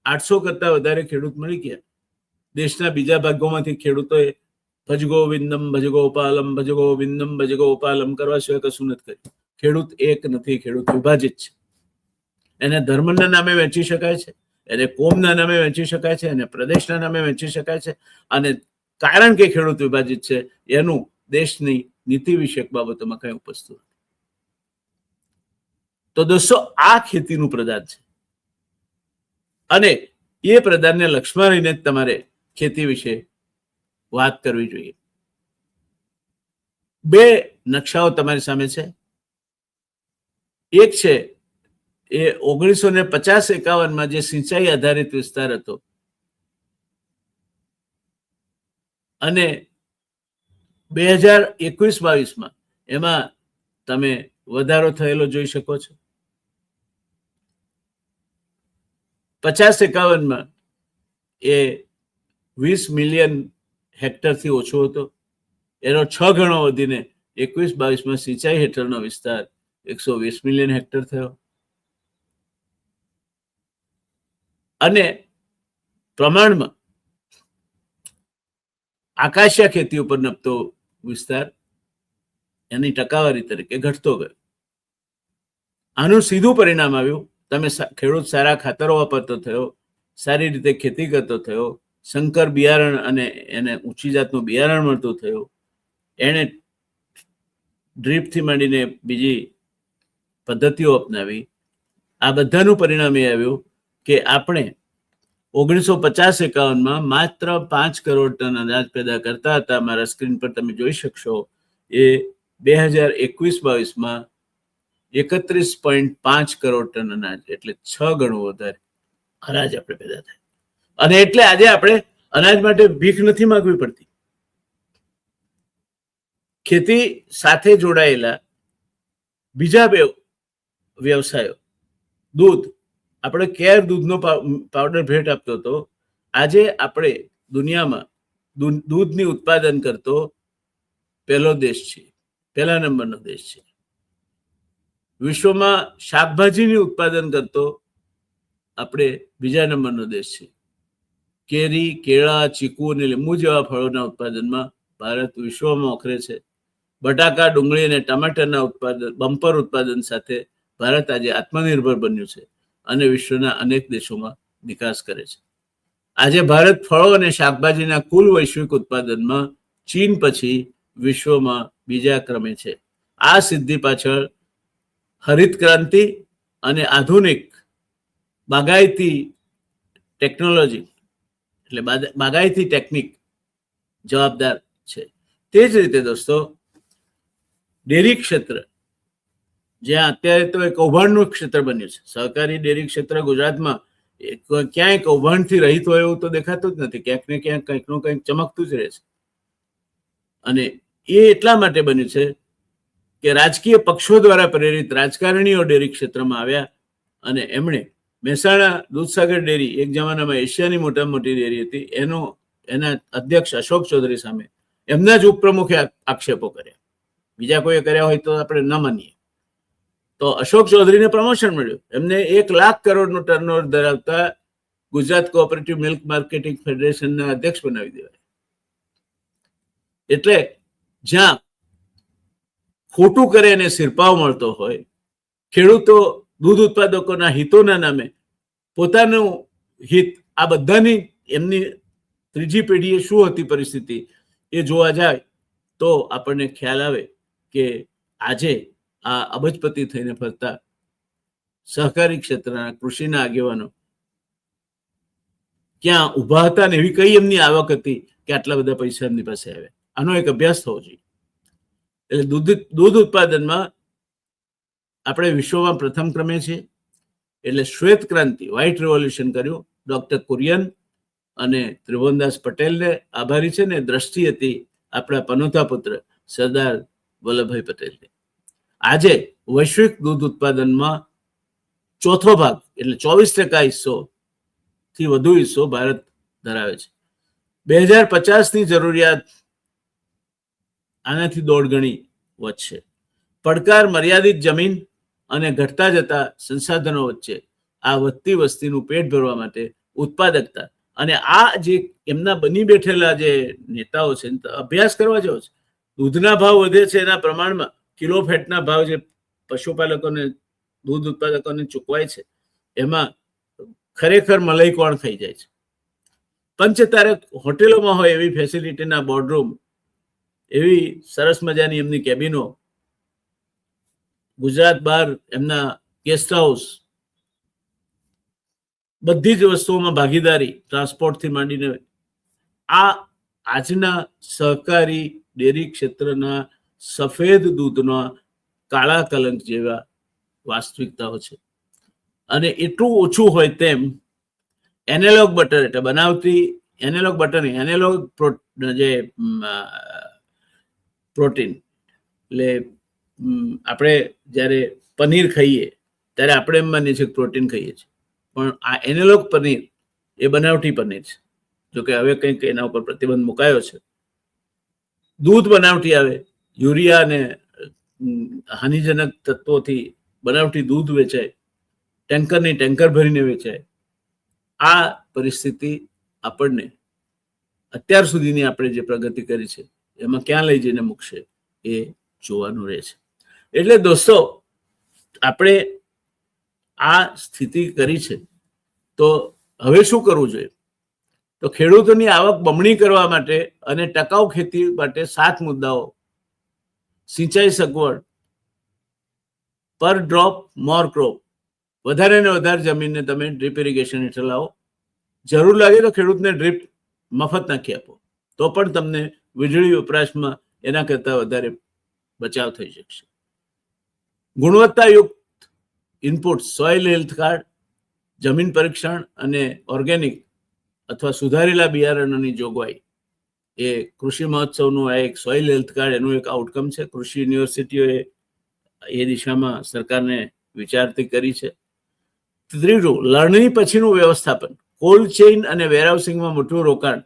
[SPEAKER 1] 800 કરતા વધારે ખેડૂત મળી ગયા. દેશના બીજા ભાગોમાંથી ખેડૂતોએ ભજ ગોવિંદમ ભજ ગોપાલમ ભજ ગોવિંદમ ભજ ગોપાલમ કરવા સિવાય કશું નથી કર્યું. ખેડૂત એક નથી, ખેડૂત વિભાજિત છે. એને ધર્મના નામે વેચી શકાય છે, એને કોમના નામે વેચી શકાય છે, એને પ્રદેશના નામે વેચી શકાય છે. અને કારણ કે ખેડૂત વિભાજિત છે એનું દેશની નીતિ વિષયક બાબતોમાં કઈ ઉપજતું નથી. તો દોસ્તો, આ ખેતીનું પ્રદાન છે, અને એ પ્રદાનને લક્ષ્યમાં રહીને જ તમારે ખેતી વિશે વાત કરવી જોઈએ. 2 નકશાઓ તમારી સામે છે. એક છે એ 1950-51માં જે સિંચાઈ આધારિત વિસ્તાર હતો, અને 2021-22માં એમાં તમે વધારો થયેલો જોઈ શકો છો. 50-51માં એ 20 મિલિયન હેક્ટરથી ઓછો હતો. એનો 6 ગણો વધીને 21-22માં સિંચાઈ હેઠળનો વિસ્તાર 120 મિલિયન હેક્ટર થયો. અને પ્રમાણમાં આકાશીય ખેતી ઉપર નપતો વિસ્તાર એની ટકાવારી તરીકે ઘટતો ગયો. આનું સીધું પરિણામ આવ્યું, તમે ખેડૂત સારા ખાતરો વાપરતો થયો, સારી રીતે ખેતી કરતો થયો, સંકર બિયારણ અને એને ઊંચી જાતનું બિયારણ મળતું થયું, એને ડ્રીપથી માંડીને બીજી પદ્ધતિઓ અપનાવી. આ બધાનું પરિણામ એ આવ્યું કે આપણે 1950-51માં માત્ર 5 કરોડ ટન અનાજ પેદા કરતા હતા. મારા સ્ક્રીન પર તમે જોઈ શકશો. એ 2021-22માં 31.5 કરોડ ટન અનાજ, એટલે 6 ગણું વધારે અનાજ આપણે પેદા થાય. અને એટલે આજે આપણે અનાજ માટે ભીખ નથી માંગવી પડતી. ખેતી સાથે જોડાયેલા બીજા 2 વ્યવસાયો, દૂધ, આપણે કેર દૂધનો પાવડર ભેટ આપતો હતો. આજે આપણે દુનિયામાં દૂધની ઉત્પાદન કરતો પહેલો દેશ છે, પહેલા નંબરનો દેશ છે. વિશ્વમાં શાકભાજીનું ઉત્પાદન કરતો આપણે બીજા નંબરનો દેશ છે. કેરી, કેળા, ચીકુ અને લીંબુ જેવા ફળોના ઉત્પાદનમાં ભારત વિશ્વમાં મોખરે છે. બટાકા, ડુંગળી અને ટમાટરના બમ્પર ઉત્પાદન સાથે ભારત આજે આત્મનિર્ભર બન્યું છે અને વિશ્વના અનેક દેશોમાં નિકાસ કરે છે. આજે ભારત ફળો અને શાકભાજીના કુલ વૈશ્વિક ઉત્પાદનમાં ચીન પછી વિશ્વમાં બીજા ક્રમે છે. આ સિદ્ધિ પાછળ હરિત ક્રાંતિ અને આધુનિક બાગાયતી ટેકનોલોજી એટલે બાગાયતી ટેકનિક જવાબદાર છે. તે જ રીતે દોસ્તો, ડેરી ક્ષેત્ર, જ્યાં અત્યારે તો એક કૌભાંડનું ક્ષેત્ર બન્યું છે. સહકારી ડેરી ક્ષેત્ર ગુજરાતમાં ક્યાંય કૌભાંડથી રહિત હોય એવું તો દેખાતું જ નથી. ક્યાંક ને ક્યાંક કંઈકનું કંઈક ચમકતું જ રહે છે. અને એ એટલા માટે બન્યું છે કે રાજકીય પક્ષો દ્વારા પ્રેરિત રાજકારણીઓ ડેરી ક્ષેત્રમાં આવ્યા અને એમણે મહેસાણા દૂધસાગર ડેરી, એક જમાનામાં એશિયાની મોટામાં મોટી ડેરી હતી, એના અધ્યક્ષ અશોક ચૌધરી સામે એમના જ ઉપપ્રમુખે આક્ષેપો કર્યા. બીજા કોઈએ કર્યા હોય તો આપણે ન માનીએ. તો અશોક ચૌધરીને પ્રમોશન મળ્યું. એમને 1 લાખ કરોડનું ટર્નઓવર ધરાવતા ગુજરાત કોઓપરેટિવ મિલ્ક માર્કેટિંગ ફેડરેશનના અધ્યક્ષ બનાવી દેવાય. એટલે જ્યાં ખોટું કરે અને સિરપાવ મળતો હોય, ખેડૂતો દૂધ ઉત્પાદકોના હિતોના નામે પોતાનું હિત, આ બધાની એમની ત્રીજી પેઢીએ શું હતી પરિસ્થિતિ એ જોવા જાય તો આપણને ખ્યાલ આવે કે આજે આ અબજપતિ થઈને ફરતા સહકારી ક્ષેત્રના કૃષિના આગેવાનો ક્યાં ઉભા હતા ને એવી કઈ એમની આવક હતી કે આટલા બધા પૈસા એમની પાસે આવ્યા. આનો એક અભ્યાસ થવો જોઈએ. એટલે દૂધ ઉત્પાદનમાં આપણે વિશ્વમાં પ્રથમ ક્રમે છે. એટલે શ્વેત ક્રાંતિ, વ્હાઇટ રેવોલ્યુશન કર્યું ડોક્ટર કુરિયન અને ત્રિભુવનદાસ પટેલને આભારી છે ને દ્રષ્ટિ હતી આપણા પનોતા પુત્ર સરદાર વલ્લભભાઈ પટેલને. આજે વૈશ્વિક દૂધ ઉત્પાદનમાં ચોથો ભાગ એટલે 24% હિસ્સો થી વધુ હિસ્સો ભારત ધરાવે છે. 2050ની જરૂરિયાત આનાથી 1.5 ગણી વધશે. પડકાર મર્યાદિત જમીન અને ઘટતા જતા સંસાધનો વચ્ચે આ વધતી વસ્તીનું પેટ ભરવા માટે ઉત્પાદકતા અને આ જે એમના બની બેઠેલા જે નેતાઓ છે અભ્યાસ કરવા જેવો છે. દૂધના ભાવ વધે છે એના પ્રમાણમાં કિલો ફેટના ભાવ જે પશુપાલકોને દૂધ ઉત્પાદકોને ચૂકવાય છે એમાં ખરેખર મલાઈ કોણ ખાઈ જાય છે. પંચતારક હોટેલોમાં હોય એવી ફેસિલિટીના બોર્ડરૂમ, એવી સરસ મજાની એમની કેબિનો, ગુજરાત બહાર એમના ગેસ્ટ હાઉસ, બધી જ વસ્તુઓમાં ભાગીદારી, ટ્રાન્સપોર્ટથી માંડીને આ આજના સહકારી ડેરી ક્ષેત્રના સફેદ દૂધના કાળા કલંક જેવા વાસ્તવિકતાઓ છે. અને એટલું ઓછું હોય તેમ એનાલોગ બટર, એટલે બનાવટી એનાલોગ બટર નહીં, એનાલોગ જે પ્રોટીન, એટલે આપણે જ્યારે પનીર ખાઈએ ત્યારે આપણે એમ માનીએ છીએ પ્રોટીન ખાઈએ છીએ, પણ આ એનાલોગ પનીર એ બનાવટી પનીર છે. જોકે હવે કંઈક એના ઉપર પ્રતિબંધ મુકાયો છે. દૂધ બનાવટી આવે, યુરિયા અને હાનિજનક તત્વોથી બનાવટી દૂધ વેચાય, ટેન્કરની ટેન્કર ભરીને વેચાય. આ પરિસ્થિતિ આપણને અત્યાર સુધીની આપણે જે પ્રગતિ કરી છે એમાં ક્યાં લઈ જઈને મૂકશે એ જોવાનું રહે છે. એટલે દોસ્તો, આપણે આ સ્થિતિ કરી છે તો હવે શું કરવું જોઈએ? તો ખેડૂતોની આવક બમણી કરવા માટે અને ટકાઉ ખેતી માટે 7 મુદ્દાઓ: સિંચાઈ સગવડ, પર ડ્રોપ મોર ક્રોપ, વધારે ને વધારે જમીનને તમે ડ્રીપ ઇરિગેશન હેઠળ લાવો. જરૂર લાગે તો ખેડૂતને ડ્રીપ મફત નાખી આપો, તો પણ તમને વીજળી વપરાશમાં એના કરતાં વધારે બચાવ થઈ શકશે. ગુણવત્તાયુક્ત ઇનપુટ, સોઇલ હેલ્થ કાર્ડ, જમીન પરીક્ષણ અને ઓર્ગેનિક અથવા સુધારેલા બિયારણોની જોગવાઈ. એ કૃષિ મહોત્સવનું આ એક સોઇલ હેલ્થ કાર્ડ એનું એક આઉટકમ છે. કૃષિ યુનિવર્સિટીઓએ એ દિશામાં સરકારને વિચારતી કરી છે. ત્રીજું, લણણી પછીનું વ્યવસ્થાપન, કોલ્ડ ચેઇન અને વેરહાઉસિંગમાં મોટું રોકાણ,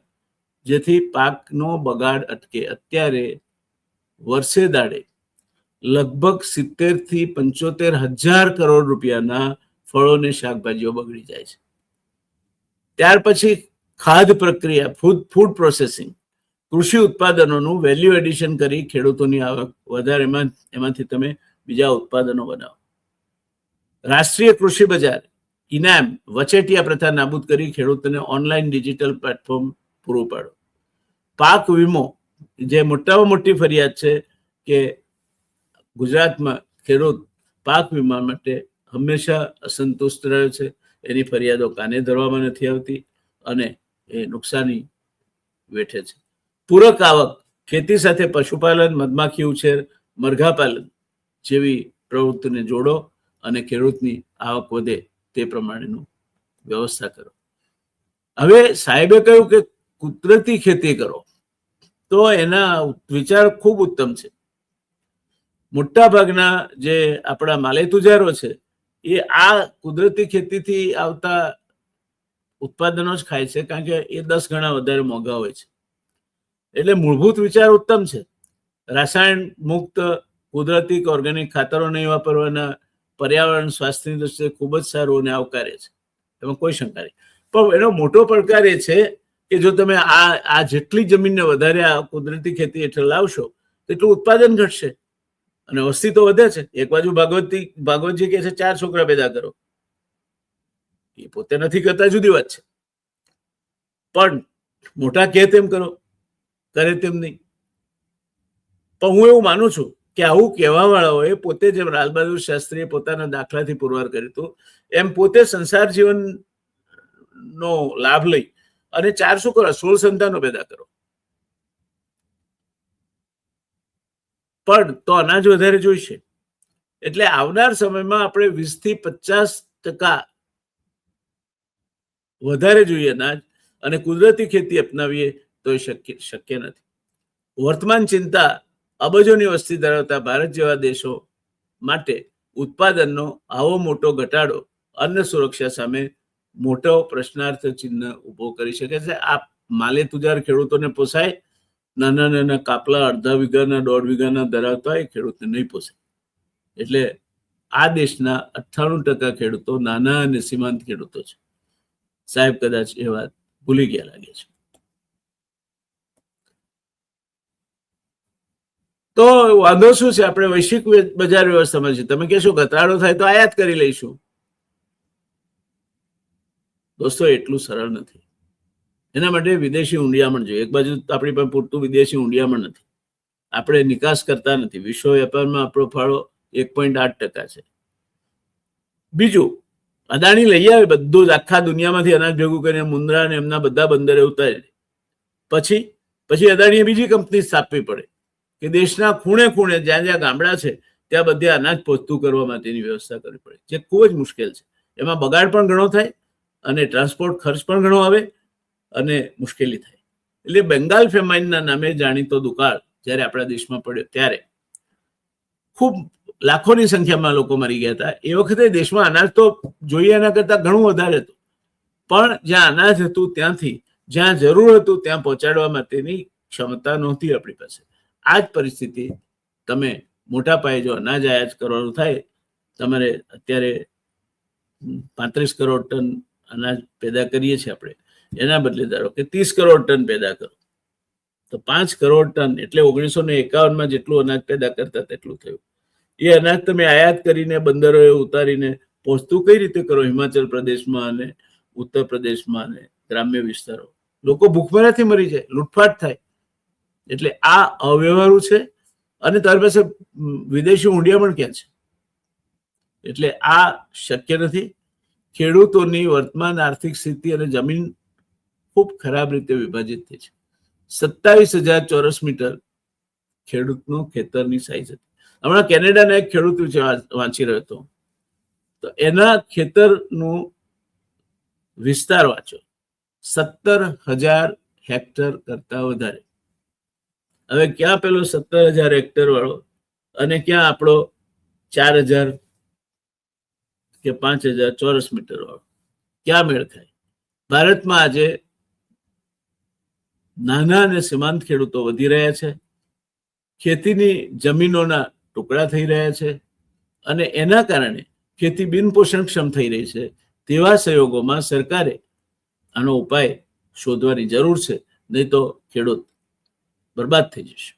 [SPEAKER 1] જેથી પાકનો બગાડ અટકે. અત્યારે વર્ષે દાડે લગભગ 70 થી 75,000 કરોડ રૂપિયાના ફળો ને શાકભાજીઓ બગડી જાય છે. ત્યાર પછી ખાદ્ય પ્રક્રિયા, ફૂડ પ્રોસેસિંગ, કૃષિ ઉત્પાદનોનું વેલ્યુ એડિશન કરી ખેડૂતોની આવક વધારે, એમાંથી તમે બીજા ઉત્પાદનો બનાવો. રાષ્ટ્રીય કૃષિ બજાર, ઇનામ, વચેટિયા પ્રથા નાબૂદ કરી ખેડૂતોને ઓનલાઈન ડિજિટલ પ્લેટફોર્મ પૂરું પાડો. પાક વીમો, જે મોટામાં મોટી ફરિયાદ છે કે ગુજરાતમાં ખેડૂત પાક વીમા માટે હંમેશા અસંતુષ્ટ રહ્યો છે. એની ફરિયાદો કાને ધરવામાં નથી આવતી અને એ નુકસાની વેઠે છે. પૂરક આવક, ખેતી સાથે પશુપાલન, મધમાખી ઉછેર, મરઘા પાલન જેવી પ્રવૃત્તિને જોડો અને ખેડૂતની આવક વધે તે પ્રમાણેનું વ્યવસ્થા કરો. હવે સાહેબે કહ્યું કે કુદરતી ખેતી કરો, તો એના વિચાર ખૂબ ઉત્તમ છે. મોટા ભાગના જે આપણા માલેતુજારો છે એ આ કુદરતી ખેતીથી આવતા ઉત્પાદનો જ ખાય છે, કારણ કે એ 10 ગણા વધારે મોંઘા હોય છે. એટલે મૂળભૂત વિચાર ઉત્તમ છે. રાસાયણ મુક્ત કુદરતી ઓર્ગેનિક ખાતરો નહીં વાપરવાના, પર્યાવરણ સ્વાસ્થ્યની દ્રષ્ટિએ ખૂબ જ સારું અને આવકાર્ય છે, એમાં કોઈ શંકા નહીં. પણ એનો મોટો પડકાર એ છે કે જો તમે આ જેટલી જમીનને વધારે આ કુદરતી ખેતી હેઠળ લાવશો તેટલું ઉત્પાદન ઘટશે અને વસ્તી તો વધે છે. એક બાજુ ભાગવતજી કહે છે 4 છોકરા પેદા કરો, એ પોતે નથી કરતા, જુદી વાત છે, પણ મોટા કહે તેમ કરો, કરે તેમ નહીં. પણ હું એવું માનું છું કે આવું કહેવા વાળાઓએ પોતે જેમ લાલ બહાદુર શાસ્ત્રીએ પોતાના દાખલાથી પુરવાર કર્યું હતું એમ પોતે સંસાર જીવન નો લાભ લઈ અને 4 શું કરો, 16 સંતાનો પેદા કરો, પણ તો અનાજ વધારે જોઈશે. એટલે આવનાર સમયમાં આપણે 20 થી 50% વધારે જોઈએ અનાજ અને કુદરતી ખેતી અપનાવીએ તો એ શક્ય નથી. વર્તમાન ચિંતા અબજોની વસ્તી ધરાવતા ભારત જેવા દેશો માટે ઉત્પાદનનો આવો મોટો ઘટાડો અન્ન સુરક્ષા સામે મોટો પ્રશ્નાર્થ ચિહ્ન ઉભો કરી શકે છે. આ માલેતુજાર ખેડૂતોને પોસાય, નાના નાના કાપલા 1/2 વીઘાના 1.5 વીઘાના ધરાવતા એ ખેડૂતને નહીં પોસાય. એટલે આ દેશના 98% ખેડૂતો નાના અને સીમાંત ખેડૂતો છે. સાહેબ કદાચ એ વાત ભૂલી ગયા લાગે છે. તો વાંધો શું છે? આપણે વૈશ્વિક બજાર વ્યવસ્થામાં છે. તમે કહેશો ઘટાડો થાય તો આયાત કરી લઈશું. દોસ્તો, એટલું સરળ નથી. એના માટે વિદેશી ઊંડિયામણ જોઈએ. એક બાજુ આપણી પાસે પૂરતું વિદેશી ઊંડિયામણ નથી, આપણે નિકાસ કરતા નથી. વિશ્વ વેપારમાં આપણો ફાળો 1.8% છે. બીજું, અદાણી લઈ આવે બધું જ, આખા દુનિયામાંથી અનાજ ભેગું કરીને મુન્દ્રા અને એમના બધા બંદરે ઉતારી, પછી અદાણીએ બીજી કંપની સ્થાપવી પડે કે દેશના ખૂણે ખૂણે જ્યાં જ્યાં ગામડા છે ત્યાં બધે અનાજ પહોંચતું કરવા માટેની વ્યવસ્થા કરવી પડે, જે ખૂબ જ મુશ્કેલ છે. એમાં બગાડ પણ ઘણો થાય અને ટ્રાન્સપોર્ટ ખર્ચ પણ ઘણો આવે અને મુશ્કેલી થાય. એટલે બેંગાલ ફેમાઇનના નામે જાણીતો દુકાળ જ્યારે આપણા દેશમાં પડ્યો ત્યારે ખૂબ લાખોની સંખ્યામાં લોકો મરી ગયા હતા. એ વખતે દેશમાં અનાજ તો જોઈએ એના કરતાં ઘણું વધારે હતું, પણ જ્યાં અનાજ હતું ત્યાંથી જ્યાં જરૂર હતું ત્યાં પહોંચાડવા માટેની ક્ષમતા નહોતી આપણી પાસે. આ જ પરિસ્થિતિ તમે મોટા પાયે જો અનાજ આયાત કરવાનું થાય, તમારે અત્યારે 35 કરોડ ટન અનાજ પેદા કરીએ છીએ આપણે, એના બદલે ધારો કે 30 કરોડ ટન પેદા કરો તો 5 કરોડ ટન એટલે 1951માં જેટલું અનાજ પેદા કરતા તેટલું થયું. એ અનાજ તમે આયાત કરીને બંદરોએ ઉતારીને પહોંચતું કઈ રીતે કરો? હિમાચલ પ્રદેશમાં અને ઉત્તર પ્રદેશમાં અને ગ્રામ્ય વિસ્તારો, લોકો ભૂખમરાથી મરી જાય, લૂંટફાટ થાય. એટલે આ અવ્યવહારુ છે અને તારી પાસે વિદેશી ઊંડિયામણ ક્યાં છે? એટલે આ શક્ય નથી. ખેડૂતોની વર્તમાન આર્થિક સ્થિતિ અને જમીન ખૂબ ખરાબ રીતે વિભાજિત થઈ છે. 27,000 ચોરસ મીટર ખેડૂતનો ખેતરની સાઈઝ હતી. હમણાં કેનેડાના એક ખેડૂત વિશે વાંચી રહ્યો હતો, તો એના ખેતરનું વિસ્તાર વાંચો, 17,000 હેક્ટર કરતા વધારે. હવે ક્યાં પેલો 17,000 હેક્ટર વાળો અને ક્યાં આપણો 4,000 કે 5,000 ચોરસ મીટર વાળો? ક્યાં મેળ ખાય? ભારતમાં આજે નાના અને સીમાંત ખેડૂતો વધી રહ્યા છે. ખેતીની જમીનોના ટુકડા થઈ રહ્યા છે અને એના કારણે ખેતી બિનપોષણક્ષમ થઈ રહી છે. તેવા સંયોગોમાં સરકારે આનો ઉપાય શોધવાની જરૂર છે, નહીં તો ખેડૂત બરબાદ થઈ જશે.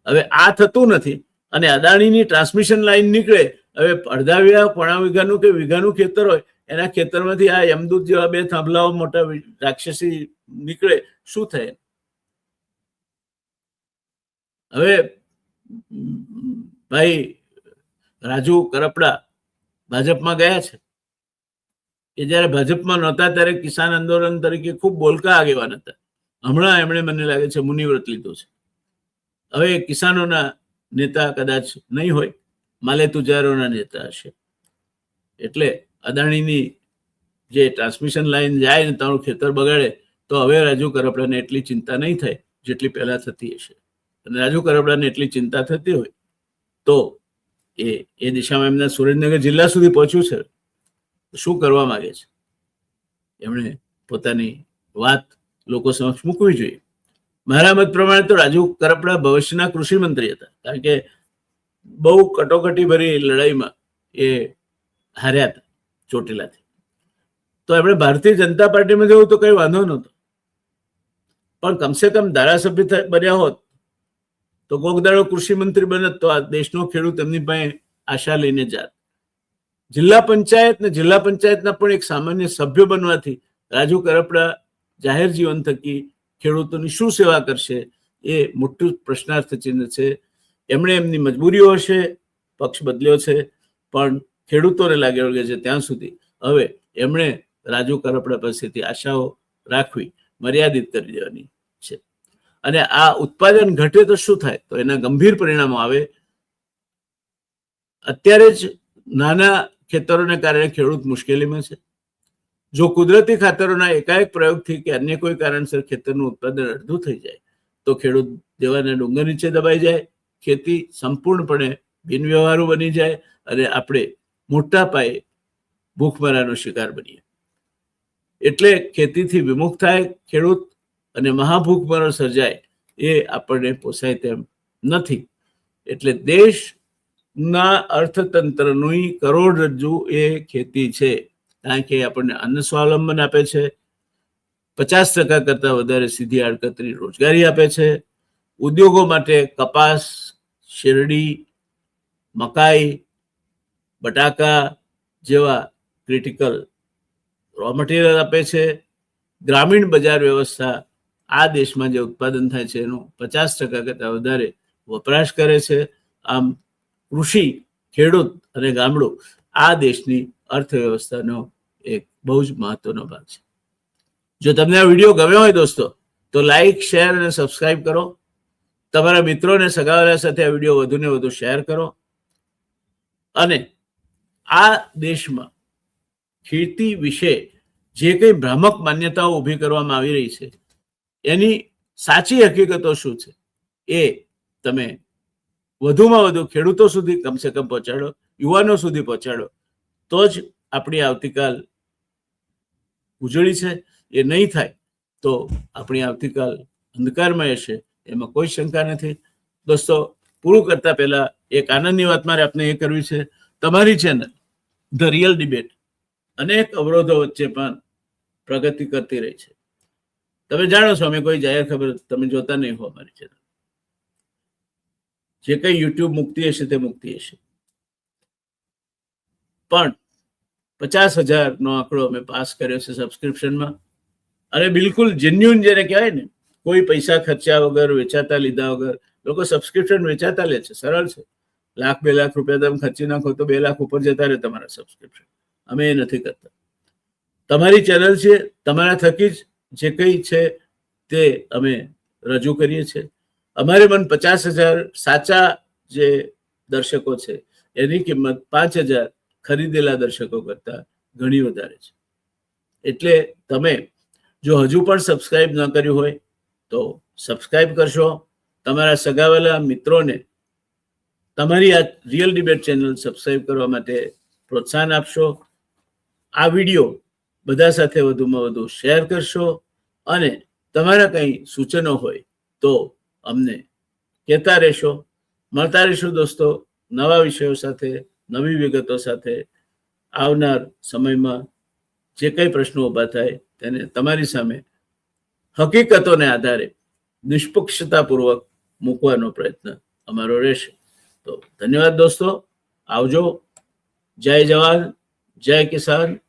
[SPEAKER 1] હવે આ થતું નથી અને અદાણીની ટ્રાન્સમિશન લાઈન નીકળે, હવે અડધા વીઘા, પોણા વીઘાનું કે વીઘાનું ખેતર હોય, એના ખેતરમાંથી આ યમદૂત જેવા બે થાંભલાઓ મોટા રાક્ષસી નીકળે, શું થાય? હવે ભાઈ રાજુ કરપડા ભાજપમાં ગયા છે. એ જયારે ભાજપમાં નહોતા ત્યારે કિસાન આંદોલન તરીકે ખૂબ બોલકા આગેવાન હતા. હમણાં એમણે મને લાગે છે મુનિવ્રત લીધો છે. હવે કિસાનોના નેતા કદાચ નહીં હોય, માલે તુજારોના નેતા હશે. એટલે અદાણીની જે ટ્રાન્સમિશન લાઈન જાય ને તારું ખેતર બગાડે તો હવે રાજુ કરપડાને એટલી ચિંતા નહીં થાય જેટલી પહેલા થતી હશે. અને રાજુ કરપડાને એટલી ચિંતા થતી હોય તો એ દિશામાં એમના સુરેન્દ્રનગર જિલ્લા સુધી પહોંચ્યું છે. શું કરવા માંગે છે? એમણે પોતાની વાત લોકો સમક્ષ મૂકવી જોઈએ. મારા મત પ્રમાણે તો રાજુ કરપડા ભવિષ્યના કૃષિ મંત્રી હતા, કારણ કે બહુ કટોકટી ભરી લડાઈમાં એ હાર્યા હતા ચોટીલાથી. તો એમણે ભારતીય જનતા પાર્ટીમાં જવું તો કઈ વાંધો નહોતો, પણ કમસે કમ ધારાસભ્ય બન્યા હોત તો કોકદાડો કૃષિ મંત્રી બનત તો આ દેશનો ખેડૂત એમની પાસે આશા લઈને જાત. જિલ્લા પંચાયત ને જિલ્લા પંચાયતના પણ એક સામાન્ય સભ્ય બનવાથી રાજુ કરપડા જાહેર જીવન થકી ખેડૂતોની શું સેવા કરશે એ મોટું પ્રશ્નાર્થ ચિહ્ન છે. એમણે એમની મજબૂરીઓ હશે, પક્ષ બદલ્યો છે, પણ ખેડૂતોને લાગે છે ત્યાં સુધી હવે એમણે રાજુ કરપડા પાસેથી આશાઓ રાખવી મર્યાદિત કરી દેવાની છે. અને આ ઉત્પાદન ઘટે તો શું થાય? તો એના ગંભીર પરિણામો આવે. અત્યારે જ નાના ખેતરોને કારણે ખેડૂત મુશ્કેલીમાં છે. જો કુદરતી ખાતરોના એકાએક પ્રયોગથી કે અન્ય કોઈ કારણસર ખેતરનું ઉત્પાદન અડધું થઈ જાય તો ખેડૂત દેવાના ડુંગર નીચે દબાઈ જાય, ખેતી સંપૂર્ણપણે બિનવ્યવહારુ બની જાય અને આપણે મોટા પાયે ભૂખમરાનો શિકાર બનીએ. એટલે ખેતીથી વિમુખ થાય ખેડૂત અને મહાભૂખમરો સર્જાય એ આપણને પોસાય તેમ નથી. એટલે દેશના અર્થતંત્રની કરોડરજ્જુ એ ખેતી છે, કારણ કે આપણને અન્ન સ્વાવલંબન આપે છે, 50% કરતા વધારે સીધી આડકતરી રોજગારી આપે છે, ઉદ્યોગો માટે કપાસ, શેરડી, મકાઈ, બટાકા જેવા ક્રિટિકલ રો મટીરિયલ આપે છે, ગ્રામીણ બજાર વ્યવસ્થા આ દેશમાં જે ઉત્પાદન થાય છે એનું 50% કરતા વધારે વપરાશ કરે છે. આમ કૃષિ, ખેડૂત અને ગામડું આ દેશની અર્થવ્યવસ્થાનો એક બહુ જ મહત્વનો ભાગ છે. જો તમને આ વિડીયો ગમ્યો હોય દોસ્તો તો લાઈક, શેર અને સબસ્ક્રાઇબ કરો. તમારા મિત્રો અને સગાવાલા સાથે આ વિડીયો વધુને વધુ શેર કરો. અને આ દેશમાં ખેતી વિશે જે કંઈ ભ્રામક માન્યતાઓ ઊભી કરવામાં આવી રહી છે એની સાચી હકીકતો શું છે એ તમે વધુમાં વધુ ખેડૂતો સુધી કમસે કમ પહોંચાડો, યુવાનો સુધી પહોંચાડો, તો જ આપણી આવતીકાલ ઉજળી છે. એ નહીં થાય તો આપણી આવતીકાલ અંધકારમય હશે, એમાં કોઈ શંકા નથી. દોસ્તો, પૂરું કરતા પહેલા એક આનંદની વાત મારે આપને એ કરવી છે. તમારી ચેનલ ધ રિયલ ડિબેટ અનેક અવરોધો વચ્ચે પણ પ્રગતિ કરતી રહી છે. તમે જાણો છો અમે કોઈ જાહેર ખબર તમે જોતા નહીં હો અમારી ચેનલ. જે કંઈ યુટ્યુબ મુક્તિ હશે તે મુક્તિ હશે, પણ 50,000 નો આંકડો અમે પાસ કર્યો છે સબસ્ક્રિપ્શનમાં. અને બિલકુલ જેન્યુન જેને કહેવાય ને, કોઈ પૈસા ખર્ચ્યા વગર, વેચાતા લીધા વગર લોકો સબસ્ક્રિપ્શન વેચાતા લે છે. સરળ છે. 1,00,000-2 લાખ રૂપિયા તમે ખર્ચી નાખો તો 2 લાખ ઉપર જતા રહે તમારા સબસ્ક્રિપ્શન. અમે એ નથી કરતા. તમારી ચેનલ છે, તમારા થકી જ જે કંઈ છે તે અમે રજૂ કરીએ છીએ. અમારે મન 50,000 સાચા જે દર્શકો છે એની કિંમત 5,000 ખરીદેલા દર્શકો કરતા ઘણી વધારે છે. એટલે તમે જો હજુ પણ સબસ્ક્રાઇબ ન કર્યું હોય તો સબસ્ક્રાઇબ કરશો. તમારા સગાવાલા મિત્રોને તમારી આ રિયલ ડિબેટ ચેનલ સબસ્ક્રાઇબ કરવા માટે પ્રોત્સાહન આપશો. આ વિડીયો બધા સાથે વધુમાં વધુ શેર કરશો અને તમારા કંઈ સૂચનો હોય તો અમને કહેતા રહેશો. મળતા રહીશું દોસ્તો નવા વિષયો સાથે, નવી વિગતો સાથે. આવનાર સમયમાં જે કંઈ પ્રશ્નો ઊભા થાય તેને તમારી સામે હકીકતોને આધારે નિષ્પક્ષતાપૂર્વક મૂકવાનો પ્રયત્ન અમારો રહેશે. તો ધન્યવાદ દોસ્તો, આવજો. જય જવાન, જય કિસાન.